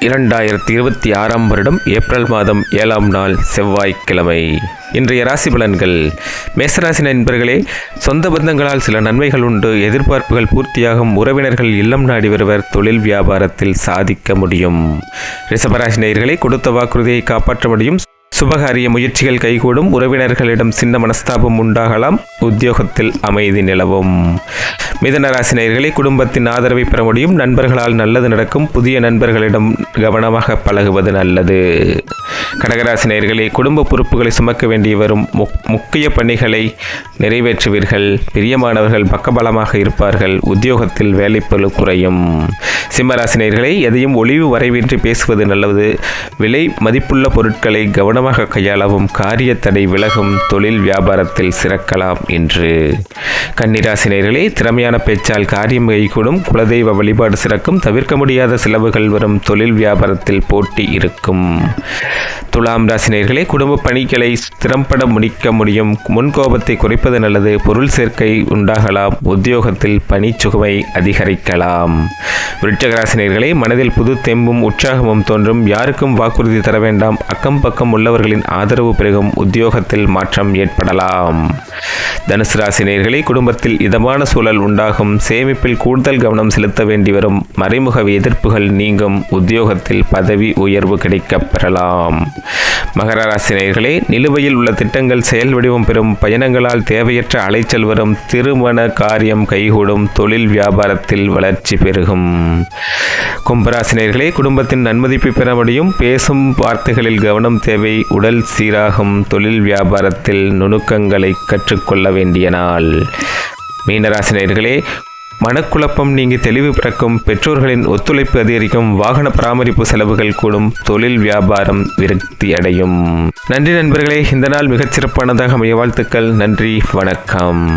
2026 வருடம் ஏப்ரல் மாதம் 7ஆம் நாள் செவ்வாய்க்கிழமை. இன்றைய ராசி பலன்கள். மேசராசி நண்பர்களே, சொந்த பந்தங்களால் சில நன்மைகள் உண்டு. எதிர்பார்ப்புகள் பூர்த்தியாகும். உறவினர்கள் இல்லம் நாடி வருவர். தொழில் வியாபாரத்தில் சாதிக்க முடியும். ரிஷபராசி நேயர்களே, கொடுத்த வாக்குறுதியை காப்பாற்ற முடியும். சுபகாரிய முயற்சிகள் கைகூடும். உறவினர்களிடம் சின்ன மனஸ்தாபம் உண்டாகலாம். உத்தியோகத்தில் அமைதி நிலவும். மிதுன ராசி நேயர்களே, குடும்பத்தின் ஆதரவை பெற முடியும். நண்பர்களால் நல்லது நடக்கும். புதிய நண்பர்களிடம் கவனமாக பழகுவது நல்லது. கடகராசி நேயர்களே, குடும்ப பொறுப்புகளை சுமக்க வேண்டி வரும். முக்கிய பணிகளை நிறைவேற்றுவீர்கள். பிரியமானவர்கள் பக்கபலமாக இருப்பார்கள். உத்தியோகத்தில் வேலைப்பளு குறையும். சிம்மராசி நேயர்களே, எதையும் ஒளிவு வரைவின்றி பேசுவது நல்லது. விலை மதிப்புள்ள பொருட்களை கவனமாக கையாளவும். காரிய தடை விலகும். தொழில் வியாபாரத்தில் சிறக்கலாம் என்று. கன்னிராசி நேயர்களே, திறமையான பேச்சால் காரியம் கைகூடும். குலதெய்வ வழிபாடு சிறக்கும். தவிர்க்க முடியாத செலவுகள் வரும். தொழில் வியாபாரத்தில் போட்டி இருக்கும். துலாம் ராசி நேயர்களே, குடும்ப பணிகளை திறம்பட முடிக்க முடியும். முன்கோபத்தை குறைப்பது நல்லது. பொருள் சேர்க்கை உண்டாகலாம். உத்தியோகத்தில் பணிச்சுமை அதிகரிக்கலாம். விருச்சிக ராசி நேயர்களே, மனதில் புது தெம்பும் உற்சாகமும் தோன்றும். யாருக்கும் வாக்குறுதி தர வேண்டாம். அக்கம் பக்கம் உள்ளவர்களின் ஆதரவு பெருகும். உத்தியோகத்தில் மாற்றம் ஏற்படலாம். தனுசு ராசி நேயர்களே, குடும்பத்தில் இதமான சூழல் உண்டாகும். சேமிப்பில் கூடுதல் கவனம் செலுத்த வேண்டி வரும். மறைமுக எதிர்ப்புகள் நீங்கும். உத்தியோகத்தில் பதவி உயர்வு கிடைக்கப் பெறலாம். மகர ராசி நேயர்களே, நிலுவையில் உள்ள திட்டங்கள் செயல் வடிவம் பெறும். பயணங்களால் தேவையற்ற அலைச்சல் வரும். திருமண காரியம் கைகூடும். தொழில் வியாபாரத்தில் வளர்ச்சி பெருகும். கும்பராசி நேயர்களே, குடும்பத்தின் நன்மதிப்பை பெற முடியும். பேசும் வார்த்தைகளில் கவனம் தேவை. உடல் சீராகும். தொழில் வியாபாரத்தில் நுணுக்கங்களை கற்றுக்கொள்ள வேண்டிய நாள். மீனராசி நேயர்களே, மனக்குழப்பம் நீங்கி தெளிவு பிறக்கும். பெற்றோர்களின் ஒத்துழைப்பு அதிகரிக்கும். வாகன பராமரிப்பு செலவுகள் கூடும். தொழில் வியாபாரம் விருத்தி அடையும். நன்றி நண்பர்களே, இந்த நாள் மிகச்சிறப்பானதாக அமைய வாழ்த்துக்கள். நன்றி, வணக்கம்.